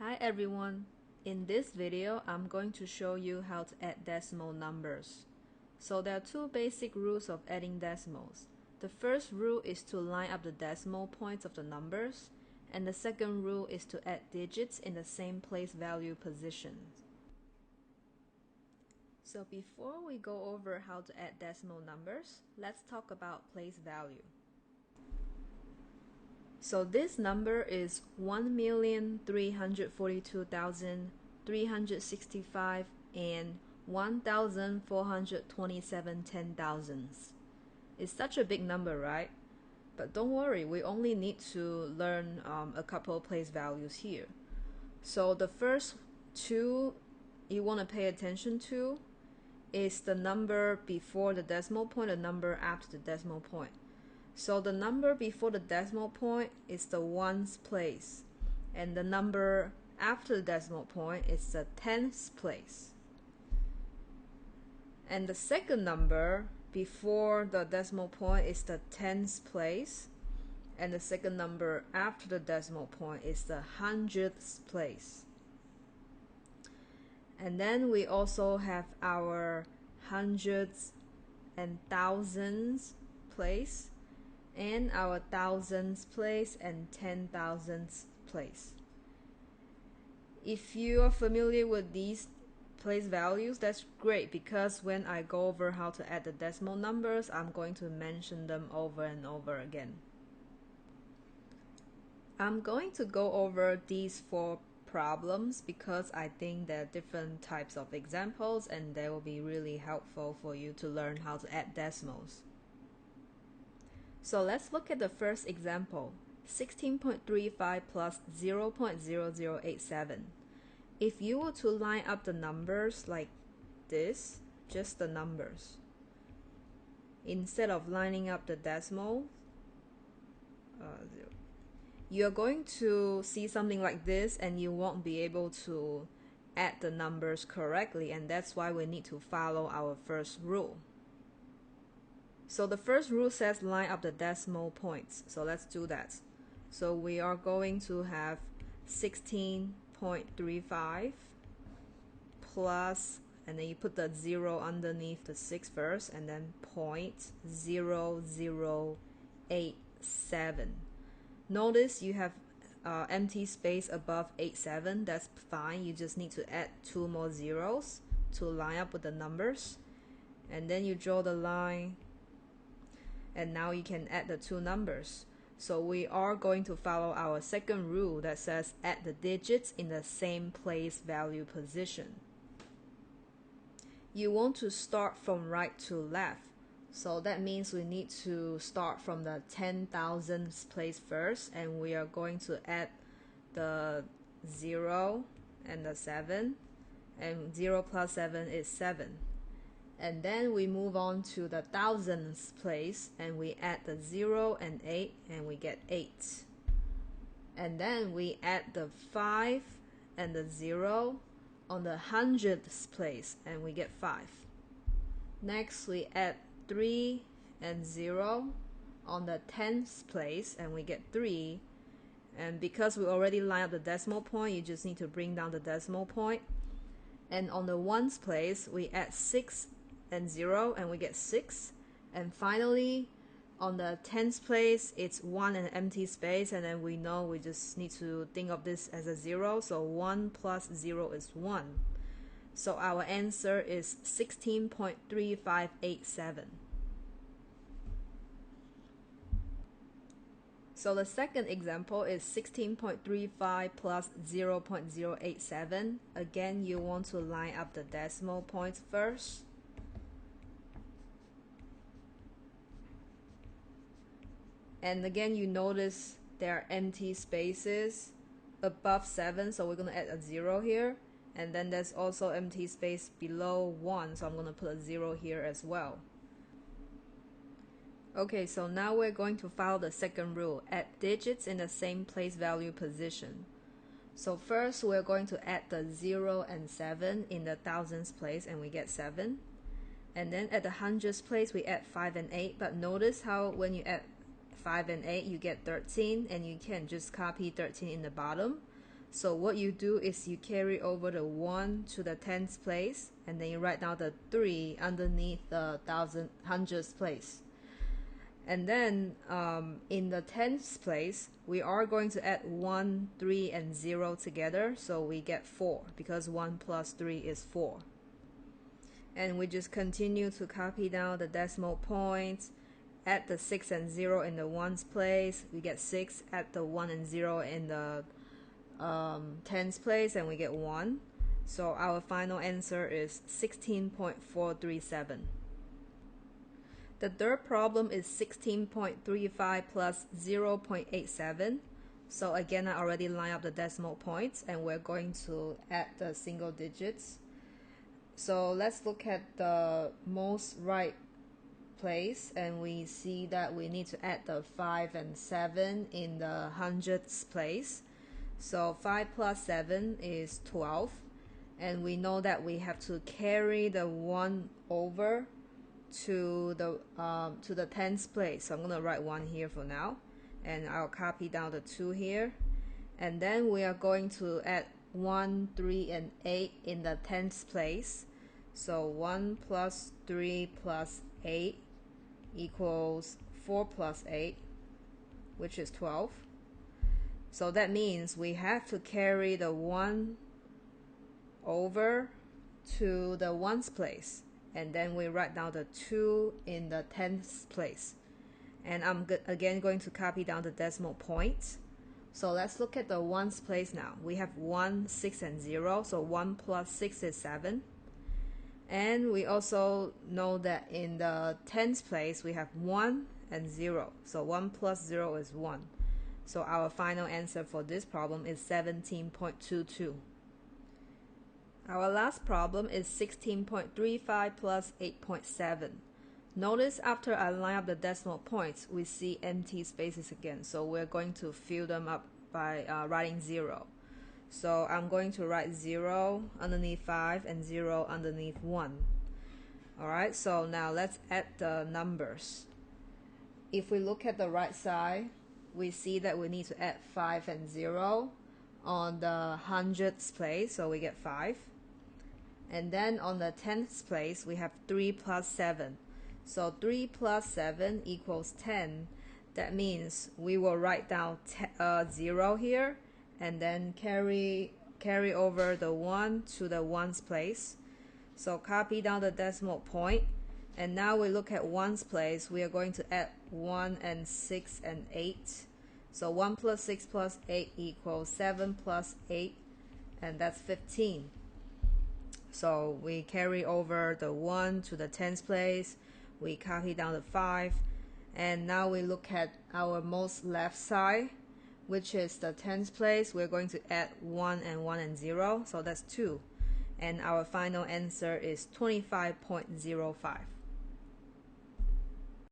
Hi everyone! In this video, I'm going to show you how to add decimal numbers. So there are two basic rules of adding decimals. The first rule is to line up the decimal points of the numbers, and the second rule is to add digits in the same place value positions. So before we go over how to add decimal numbers, let's talk about place value. So this number is 1,342,365 and 1,427 10,000s. It's such a big number, right? But don't worry, we only need to learn a couple of place values here. So the first two you want to pay attention to is the number before the decimal point, the number after the decimal point. So the number before the decimal point is the ones place, and the number after the decimal point is the tens place. And the second number before the decimal point is the tens place, and the second number after the decimal point is the hundredths place. And then we also have our hundreds and thousands place, and our thousands place and 10,000s place. If you are familiar with these place values, that's great, because when I go over how to add the decimal numbers, I'm going to mention them over and over again. I'm going to go over these four problems because I think there are different types of examples and they will be really helpful for you to learn how to add decimals. So let's look at the first example, 16.35 plus 0.0087. If you were to line up the numbers like this, just the numbers, instead of lining up the decimal, you're going to see something like this and you won't be able to add the numbers correctly, and that's why we need to follow our first rule. So the first rule says line up the decimal points. So let's do that. So we are going to have 16.35 plus, and then you put the 0 underneath the 6 first, and then 0.0087. Notice you have empty space above 87. That's fine. You just need to add 2 more zeros to line up with the numbers. And then you draw the line, and now you can add the two numbers. So we are going to follow our second rule that says add the digits in the same place value position. You want to start from right to left. So that means we need to start from the 10,000s place first, and we are going to add the 0 and the 7, and 0 plus 7 is 7. And then we move on to the thousands place, and we add the 0 and 8, and we get 8. And then we add the 5 and the 0 on the hundredths place, and we get 5. Next we add 3 and 0 on the tens place, and we get 3. And because we already lined up the decimal point, you just need to bring down the decimal point. And on the ones place, we add 6 and 0, and we get 6. And finally, on the tens place, it's 1 and empty space, and then we know we just need to think of this as a 0. So 1 plus 0 is 1. So our answer is 16.3587. So the second example is 16.35 plus 0.087. Again, you want to line up the decimal points first. And again, you notice there are empty spaces above 7, so we're going to add a 0 here. And then there's also empty space below 1, so I'm going to put a 0 here as well. Okay, so now we're going to follow the second rule, add digits in the same place value position. So first we're going to add the 0 and 7 in the thousands place, and we get 7. And then at the hundreds place we add 5 and 8, but notice how when you add 5 and 8 you get 13, and you can just copy 13 in the bottom. So what you do is you carry over the 1 to the tens place, and then you write down the 3 underneath the hundreds place. And then in the tens place, we are going to add 1, 3, and 0 together, so we get 4, because 1 plus 3 is 4. And we just continue to copy down the decimal points, add the 6 and 0 in the ones place, we get 6, add the 1 and 0 in the tens place, and we get 1. So our final answer is 16.437. The third problem is 16.35 plus 0.87. So again, I already lined up the decimal points, and we're going to add the single digits. So let's look at the most right place, and we see that we need to add the 5 and 7 in the hundreds place. So 5 plus 7 is 12, and we know that we have to carry the 1 over to the tens place. So I'm going to write 1 here for now, and I'll copy down the 2 here, and then we are going to add 1, 3, and 8 in the tens place. So 1 plus 3 plus 8 equals 4 plus 8, which is 12. So that means we have to carry the 1 over to the ones place, and then we write down the 2 in the tens place. And I'm again going to copy down the decimal points. So let's look at the ones place now. We have 1, 6, and 0, so 1 plus 6 is 7. And we also know that in the tens place we have 1 and 0, so 1 plus 0 is 1. So our final answer for this problem is 17.22. Our last problem is 16.35 plus 8.7. Notice after I line up the decimal points, we see empty spaces again. So we're going to fill them up by writing 0. So I'm going to write 0 underneath 5 and 0 underneath 1. Alright, so now let's add the numbers. If we look at the right side, we see that we need to add 5 and 0 on the hundreds place, so we get 5. And then on the tenths place, we have 3 plus 7. So 3 plus 7 equals 10. That means we will write down 0 here, and then carry over the 1 to the ones place. So copy down the decimal point, and now we look at ones place. We are going to add 1 and 6 and 8. So 1 plus 6 plus 8 equals 7 plus 8, and that's 15. So we carry over the 1 to the tens place, we copy down the 5, and now we look at our most left side, which is the tens place. We're going to add 1 and 0, so that's 2. And our final answer is 25.05.